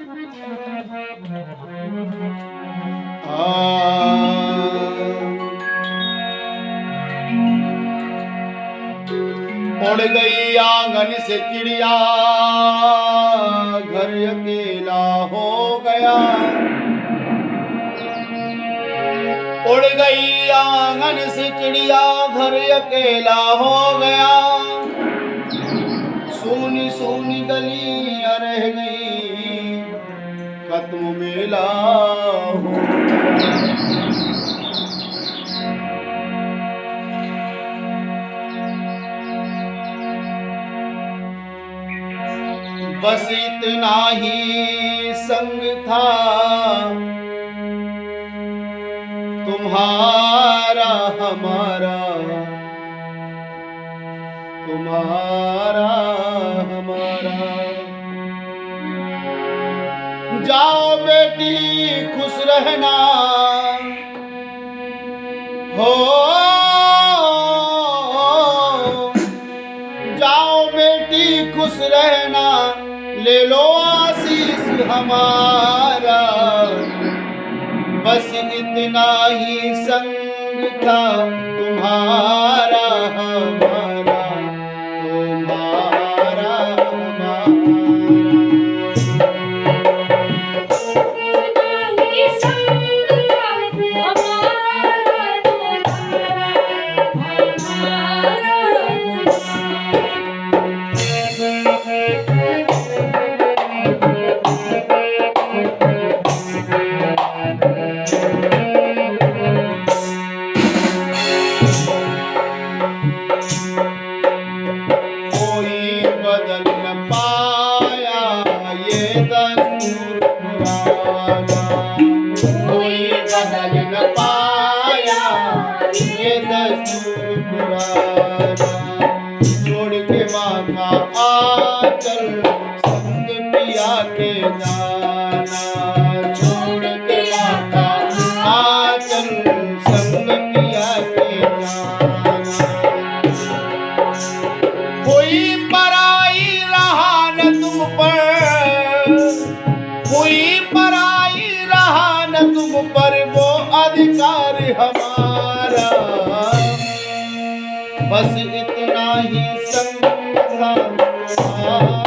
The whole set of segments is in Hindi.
उड़ गई आंगन से चिड़िया, घर अकेला हो गया। उड़ गई आंगन से चिड़िया, घर अकेला हो गया। सूनी सूनी गलियां रह गई, खत्म मेला हो गया। बस इतना ही संग था तुम्हारा हमारा, तुम्हारा हमारा। जाओ बेटी खुश रहना, हो जाओ बेटी खुश रहना, ले लो आशीष हमारा। बस इतना ही संग था तुम्हारा हमारा, तुम्हारा हमारा। छोड़ के माँ का आंचल संग पिया के जाना, छोड़ के माँ का आंचल संग पिया के जाना। कोई पराई रहा न तुम पर, कोई पराई रहा न तुम पर, वो अधिकार हमारा। बस इतना ही संग था तुम्हारा।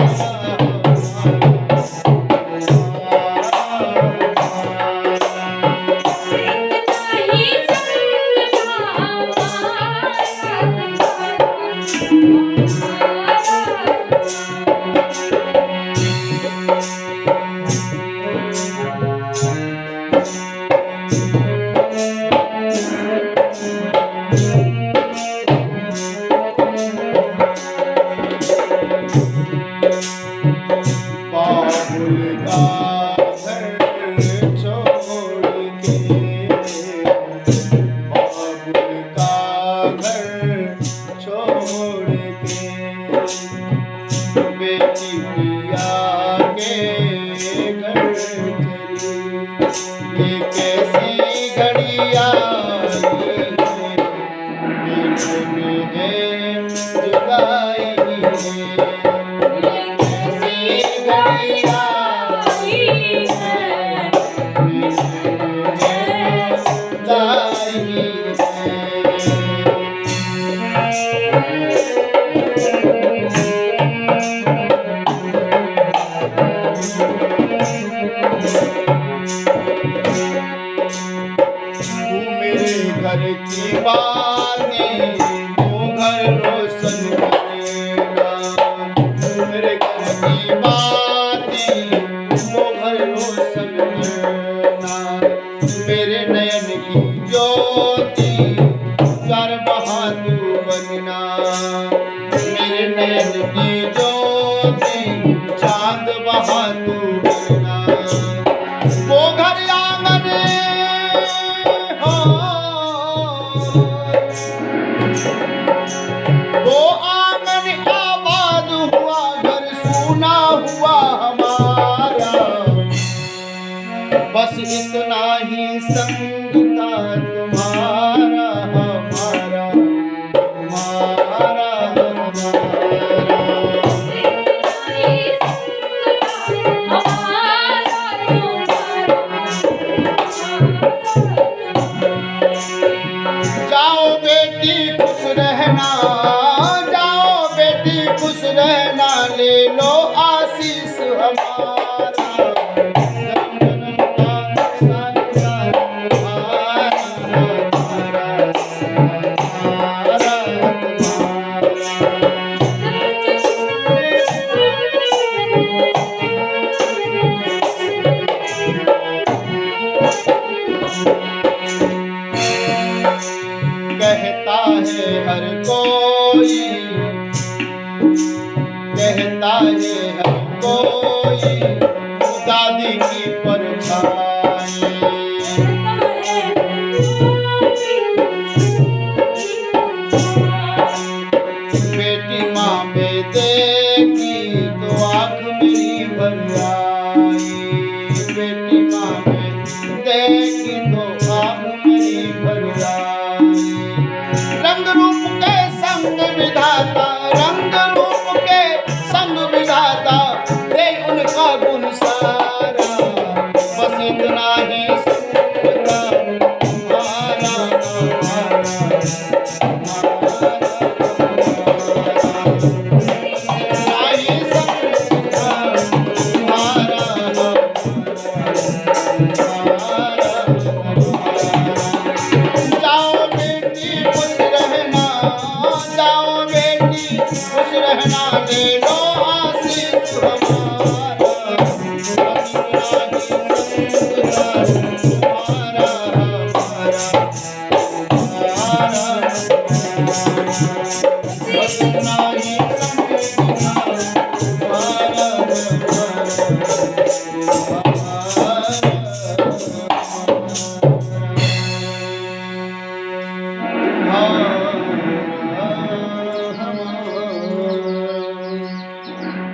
घर की बातें वो घर रोशन करेगा, मेरे घर की बातें वो घर रोशन करना। मेरे नयन की ज्योति चार बहादुर बनना, मेरे नयन की ज्योति चांद बहादुर बनना। वो घर आंगन वो आंगन आबाद हुआ, घर सूना हुआ हमारा। बस इतना ही संग था तुम्हारा हमारा, तुम्हारा हमारा। हमारा जन्म जन्म का साझेदार तुम्हारा हमारा कहता है हर कोई, कहता है हर कोई दादी की परछाई। बेटी माँ में देखी तो आँख मेरी भर आई। बेटी माँ में देखी तो आँख मेरी भर आई। रंग रूप के संग विधाता, रंग रूप के संग विधाता, दे उनका गुण सा